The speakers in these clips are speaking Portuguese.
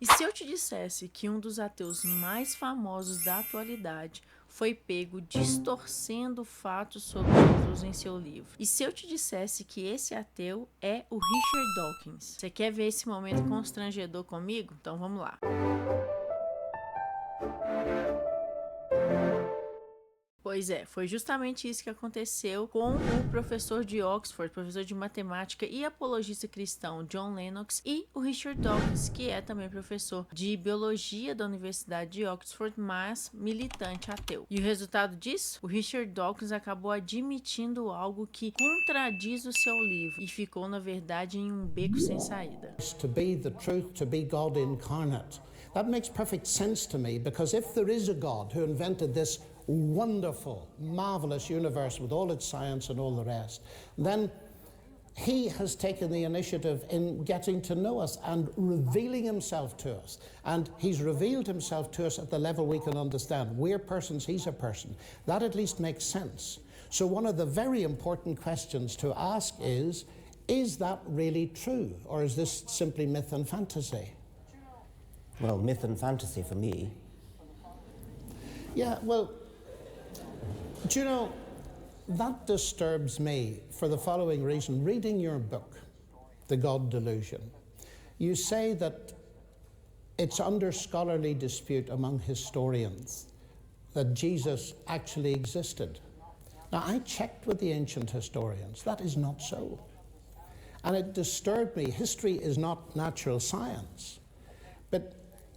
E se eu te dissesse que um dos ateus mais famosos da atualidade foi pego distorcendo fatos sobre Jesus em seu livro? E se eu te dissesse que esse ateu é o Richard Dawkins? Você quer ver esse momento constrangedor comigo? Então vamos lá. Pois é, foi justamente isso que aconteceu com o professor de Oxford, professor de matemática e apologista cristão John Lennox, e o Richard Dawkins, que é também professor de biologia da Universidade de Oxford, mas militante ateu. E o resultado disso? O Richard Dawkins acabou admitindo algo que contradiz o seu livro e ficou, na verdade, em um beco sem saída. To be the truth, to be God incarnate. That makes perfect sense to me, because if there is a God who invented this wonderful, marvelous universe with all its science and all the rest, then he has taken the initiative in getting to know us and revealing himself to us. And he's revealed himself to us at the level we can understand. We're persons, he's a person. That at least makes sense. So one of the very important questions to ask is that really true? Or is this simply myth and fantasy? Well, myth and fantasy for me. Yeah, well, do you know, that disturbs me for the following reason. Reading your book, The God Delusion, you say that it's under scholarly dispute among historians that Jesus actually existed. Now, I checked with the ancient historians. That is not so. And it disturbed me. History is not natural science. But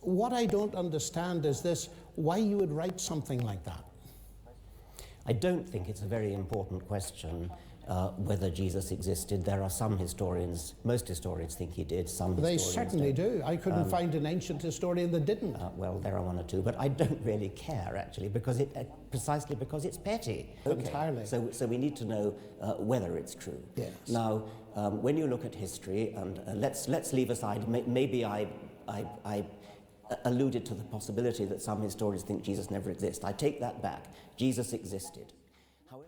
what I don't understand is this, why you would write something like that. I don't think it's a very important question whether Jesus existed. There are some historians, most historians think he did, some They historians certainly don't. do. I couldn't find an ancient historian that didn't. Well, there are one or two, but I don't really care, actually, because precisely because it's petty. Entirely. So we need to know whether it's true. Yes. Now, when you look at history, and let's leave aside, maybe I alluded to the possibility that some historians think Jesus never existed. I take that back. Jesus existed.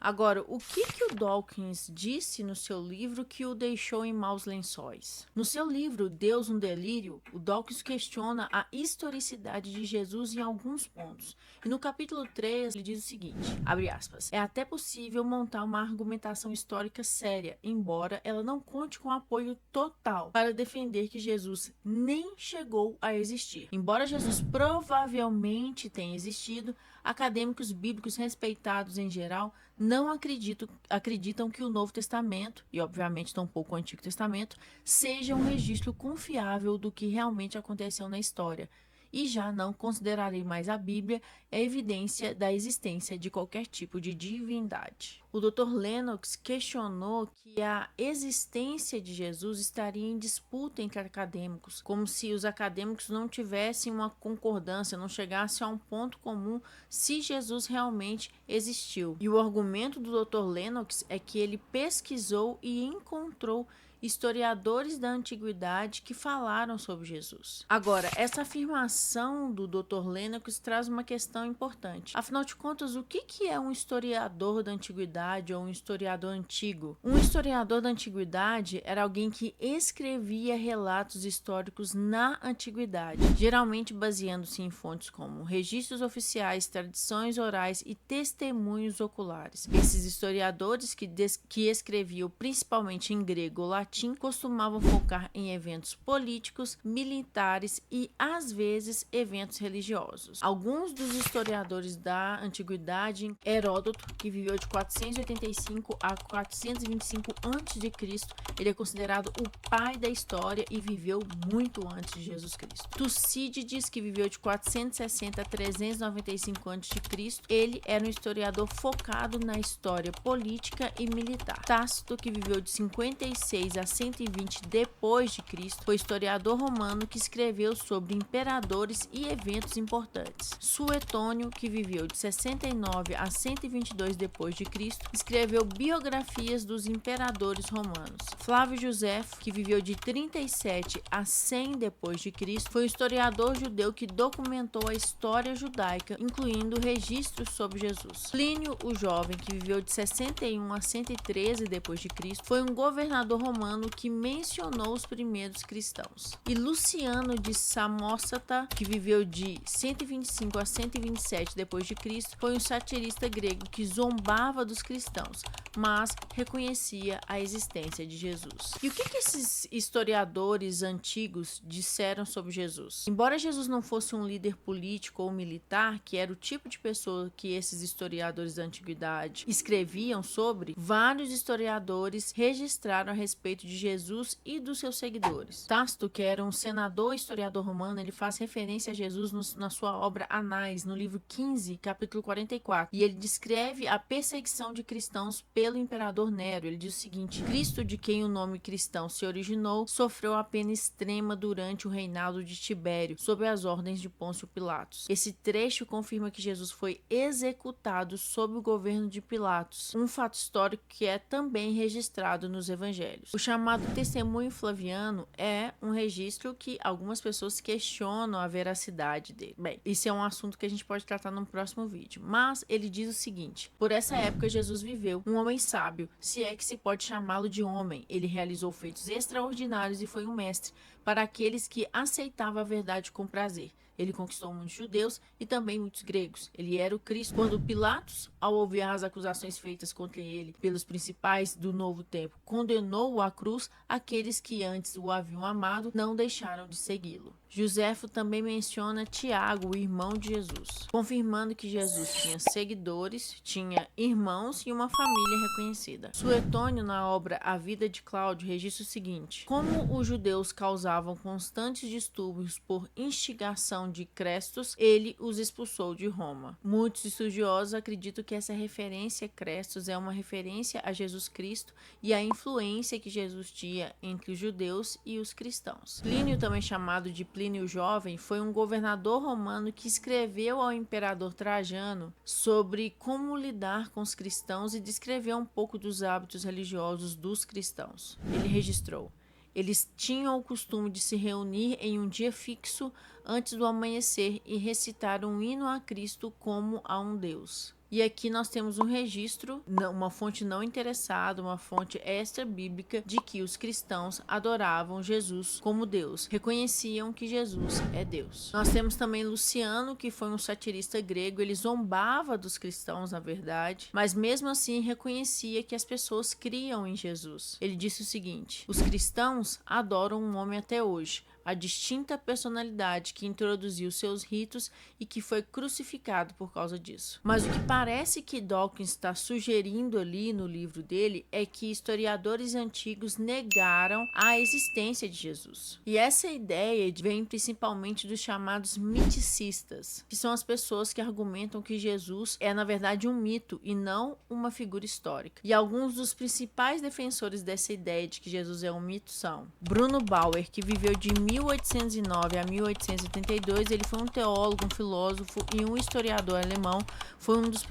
Agora, o que o Dawkins disse no seu livro que o deixou em maus lençóis? No seu livro, Deus, um Delírio, o Dawkins questiona a historicidade de Jesus em alguns pontos. E no capítulo 3, ele diz o seguinte, abre aspas, é até possível montar uma argumentação histórica séria, embora ela não conte com apoio total para defender que Jesus nem chegou a existir. Embora Jesus provavelmente tenha existido, acadêmicos bíblicos respeitados em geral não acreditam que o Novo Testamento, e obviamente tampouco o Antigo Testamento, seja um registro confiável do que realmente aconteceu na história. E já não considerarei mais a Bíblia a evidência da existência de qualquer tipo de divindade. O Dr. Lennox questionou que a existência de Jesus estaria em disputa entre acadêmicos, como se os acadêmicos não tivessem uma concordância, não chegassem a um ponto comum se Jesus realmente existiu. E o argumento do Dr. Lennox é que ele pesquisou e encontrou historiadores da antiguidade que falaram sobre Jesus. Agora, essa afirmação do Dr. Lennox traz uma questão importante. Afinal de contas, o que é um historiador da antiguidade ou um historiador antigo? Um historiador da antiguidade era alguém que escrevia relatos históricos na antiguidade, geralmente baseando-se em fontes como registros oficiais, tradições orais e testemunhos oculares. Esses historiadores que escreviam principalmente em grego ou latim costumavam focar em eventos políticos, militares e, às vezes, eventos religiosos. Alguns dos historiadores da antiguidade, Heródoto, que viveu de 485 a 425 a.C., ele é considerado o pai da história e viveu muito antes de Jesus Cristo. Tucídides, que viveu de 460 a 395 a.C., ele era um historiador focado na história política e militar. Tácito, que viveu de 56 a 120 depois de Cristo, foi historiador romano que escreveu sobre imperadores e eventos importantes. Suetônio, que viveu de 69 a 122 depois de Cristo, escreveu biografias dos imperadores romanos. Flávio Josefo, que viveu de 37 a 100 depois de Cristo, foi um historiador judeu que documentou a história judaica, incluindo registros sobre Jesus. Plínio o Jovem, que viveu de 61 a 113 depois de Cristo, foi um governador romano romano que mencionou os primeiros cristãos. E Luciano de Samósata, que viveu de 125 a 127 depois de Cristo, foi um satirista grego que zombava dos cristãos, mas reconhecia a existência de Jesus. E o que esses historiadores antigos disseram sobre Jesus? Embora Jesus não fosse um líder político ou militar, que era o tipo de pessoa que esses historiadores da antiguidade escreviam sobre, vários historiadores registraram a respeito de Jesus e dos seus seguidores. Tácito, que era um senador e historiador romano, ele faz referência a Jesus na sua obra Anais, no livro 15, capítulo 44, e ele descreve a perseguição de cristãos pelo imperador Nero. Ele diz o seguinte: Cristo, de quem o nome cristão se originou, sofreu a pena extrema durante o reinado de Tibério, sob as ordens de Pôncio Pilatos. Esse trecho confirma que Jesus foi executado sob o governo de Pilatos, um fato histórico que é também registrado nos evangelhos. O chamado testemunho flaviano é um registro que algumas pessoas questionam a veracidade dele. Bem, isso é um assunto que a gente pode tratar no próximo vídeo, mas ele diz o seguinte: por essa época Jesus viveu, um homem sábio, se é que se pode chamá-lo de homem. Ele realizou feitos extraordinários e foi um mestre para aqueles que aceitavam a verdade com prazer. Ele conquistou muitos judeus e também muitos gregos. Ele era o Cristo. Quando Pilatos, ao ouvir as acusações feitas contra ele pelos principais do novo tempo, condenou-o à cruz, aqueles que antes o haviam amado não deixaram de segui-lo. Joséfo também menciona Tiago, o irmão de Jesus, confirmando que Jesus tinha seguidores, tinha irmãos e uma família reconhecida. Suetônio, na obra A Vida de Cláudio, registra o seguinte: como os judeus causavam constantes distúrbios por instigação de Crestos, ele os expulsou de Roma. Muitos estudiosos acreditam que essa referência a Crestos é uma referência a Jesus Cristo e a influência que Jesus tinha entre os judeus e os cristãos. Plínio, também chamado de Plínio o Jovem, foi um governador romano que escreveu ao imperador Trajano sobre como lidar com os cristãos e descreveu um pouco dos hábitos religiosos dos cristãos. Ele registrou: eles tinham o costume de se reunir em um dia fixo antes do amanhecer e recitar um hino a Cristo como a um Deus. E aqui nós temos um registro, uma fonte não interessada, uma fonte extra-bíblica, de que os cristãos adoravam Jesus como Deus, reconheciam que Jesus é Deus. Nós temos também Luciano, que foi um satirista grego. Ele zombava dos cristãos, na verdade, mas mesmo assim reconhecia que as pessoas criam em Jesus. Ele disse o seguinte: os cristãos adoram um homem até hoje, a distinta personalidade que introduziu seus ritos e que foi crucificado por causa disso. Mas o que parece que Dawkins está sugerindo ali no livro dele é que historiadores antigos negaram a existência de Jesus. E essa ideia vem principalmente dos chamados miticistas, que são as pessoas que argumentam que Jesus é, na verdade, um mito e não uma figura histórica. E alguns dos principais defensores dessa ideia de que Jesus é um mito são Bruno Bauer, que viveu de 1809 a 1882, ele foi um teólogo, um filósofo e um historiador alemão. Foi um dos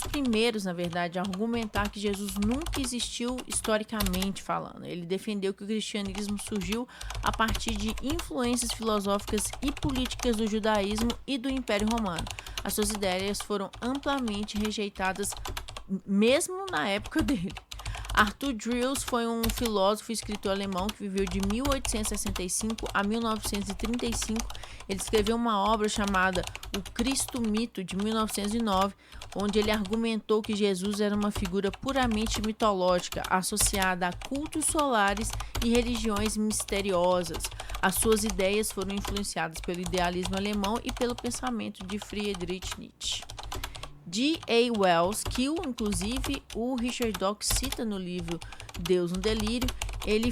primeiros, na verdade, a argumentar que Jesus nunca existiu historicamente falando. Ele defendeu que o cristianismo surgiu a partir de influências filosóficas e políticas do judaísmo e do Império Romano. As suas ideias foram amplamente rejeitadas mesmo na época dele. Arthur Drills foi um filósofo e escritor alemão que viveu de 1865 a 1935. Ele escreveu uma obra chamada O Cristo Mito, de 1909, onde ele argumentou que Jesus era uma figura puramente mitológica, associada a cultos solares e religiões misteriosas. As suas ideias foram influenciadas pelo idealismo alemão e pelo pensamento de Friedrich Nietzsche. G.A. Wells, que inclusive o Richard Dawkins cita no livro Deus no Delírio, ele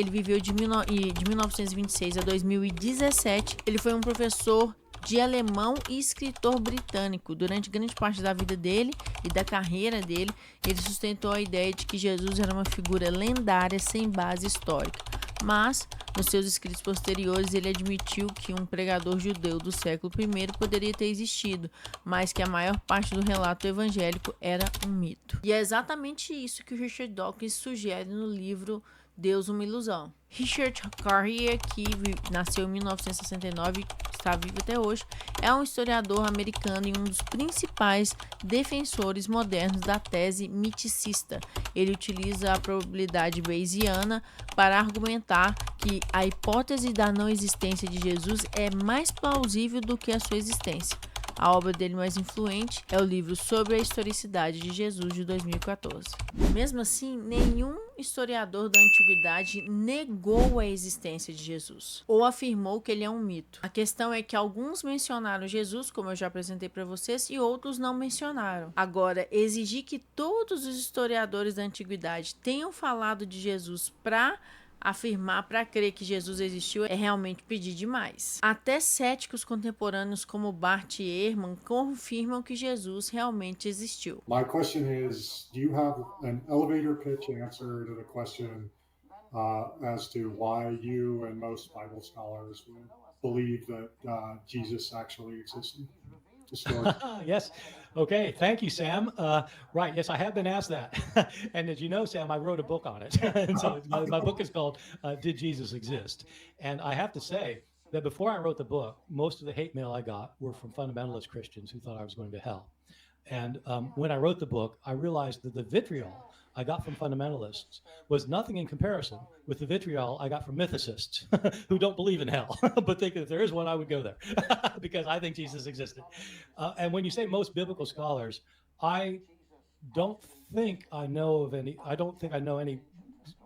viveu de 1926 a 2017, ele foi um professor de alemão e escritor britânico. Durante grande parte da vida dele e da carreira dele, ele sustentou a ideia de que Jesus era uma figura lendária sem base histórica. Mas, nos seus escritos posteriores, ele admitiu que um pregador judeu do século I poderia ter existido, mas que a maior parte do relato evangélico era um mito. E é exatamente isso que o Richard Dawkins sugere no livro Deus, uma Ilusão. Richard Carrier, que nasceu em 1969, está vivo até hoje, é um historiador americano e um dos principais defensores modernos da tese miticista. Ele utiliza a probabilidade bayesiana para argumentar que a hipótese da não existência de Jesus é mais plausível do que a sua existência. A obra dele mais influente é o livro Sobre a Historicidade de Jesus, de 2014. Mesmo assim, nenhum historiador da antiguidade negou a existência de Jesus ou afirmou que ele é um mito. A questão é que alguns mencionaram Jesus, como eu já apresentei para vocês, e outros não mencionaram. Agora, exigir que todos os historiadores da antiguidade tenham falado de Jesus para crer que Jesus existiu é realmente pedir demais. Até céticos contemporâneos como Bart Ehrman confirmam que Jesus realmente existiu. My question is, do you have an elevator pitch answer to the question as to why you and most Bible scholars would believe that Jesus actually existed? Yes. Okay. Thank you, Sam. Right. Yes, I have been asked that. And as you know, Sam, I wrote a book on it. And so my book is called Did Jesus Exist? And I have to say that before I wrote the book, most of the hate mail I got were from fundamentalist Christians who thought I was going to hell. And when I wrote the book, I realized that the vitriol I got from fundamentalists was nothing in comparison with the vitriol I got from mythicists who don't believe in hell, but think that if there is one, I would go there because I think Jesus existed. And when you say most biblical scholars, I don't think I know any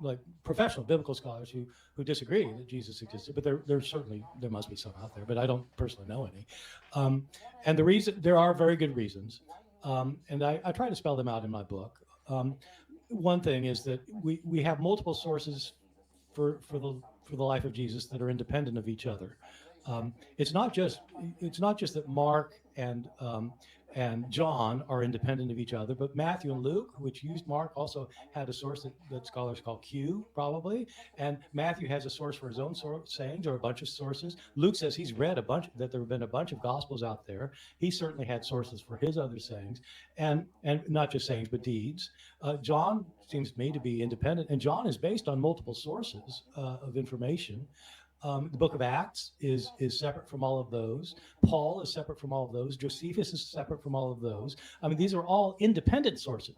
like professional biblical scholars who disagree that Jesus existed, but there must be some out there, but I don't personally know any. And there are very good reasons. And I try to spell them out in my book. One thing is that we have multiple sources for the life of Jesus that are independent of each other. It's not just that Mark and John are independent of each other, but Matthew and Luke, which used Mark, also had a source that scholars call Q, probably. And Matthew has a source for his own sayings or a bunch of sources. Luke says he's read that there have been a bunch of gospels out there. He certainly had sources for his other sayings, and not just sayings, but deeds. John seems to me to be independent, and John is based on multiple sources of information. The book of Acts is separate from all of those. Paul is separate from all of those. Josephus is separate from all of those. I mean, these are all independent sources.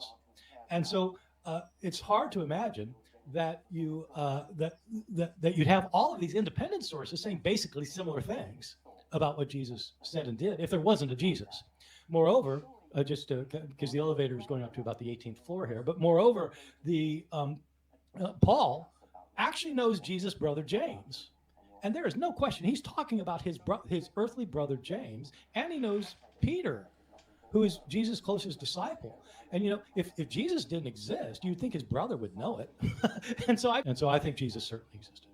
And so it's hard to imagine that you'd have all of these independent sources saying basically similar things about what Jesus said and did if there wasn't a Jesus. Moreover, because the elevator is going up to about the 18th floor here, but moreover, Paul actually knows Jesus' brother James. And there is no question, he's talking about his earthly brother James, and he knows Peter, who is Jesus' closest disciple. And if Jesus didn't exist, you'd think his brother would know it. and so I think Jesus certainly existed.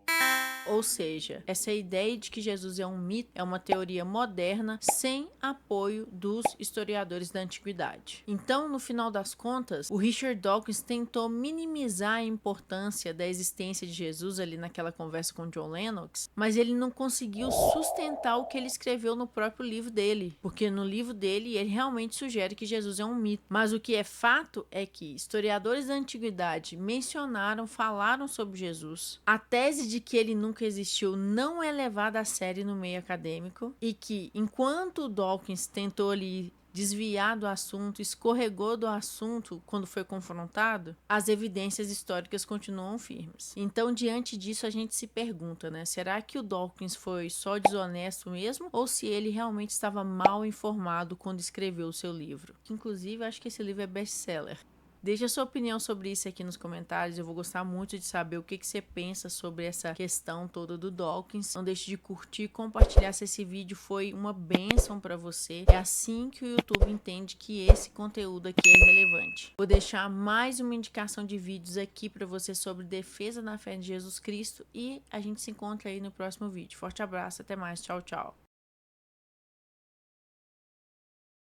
Ou seja, essa ideia de que Jesus é um mito é uma teoria moderna sem apoio dos historiadores da antiguidade. Então, no final das contas, o Richard Dawkins tentou minimizar a importância da existência de Jesus ali naquela conversa com John Lennox, mas ele não conseguiu sustentar o que ele escreveu no próprio livro dele, porque no livro dele ele realmente sugere que Jesus é um mito. Mas o que é fato é que historiadores da antiguidade falaram sobre Jesus. A tese de que ele nunca existiu não é levada a sério no meio acadêmico e que, enquanto Dawkins tentou ali desviar do assunto, escorregou do assunto quando foi confrontado, as evidências históricas continuam firmes. Então, diante disso, a gente se pergunta, né? Será que o Dawkins foi só desonesto mesmo? Ou se ele realmente estava mal informado quando escreveu o seu livro? Que, inclusive, acho que esse livro é best-seller. Deixa a sua opinião sobre isso aqui nos comentários. Eu vou gostar muito de saber o que você pensa sobre essa questão toda do Dawkins. Não deixe de curtir e compartilhar se esse vídeo foi uma bênção para você. É assim que o YouTube entende que esse conteúdo aqui é relevante. Vou deixar mais uma indicação de vídeos aqui para você sobre defesa da fé de Jesus Cristo e a gente se encontra aí no próximo vídeo. Forte abraço, até mais, tchau, tchau.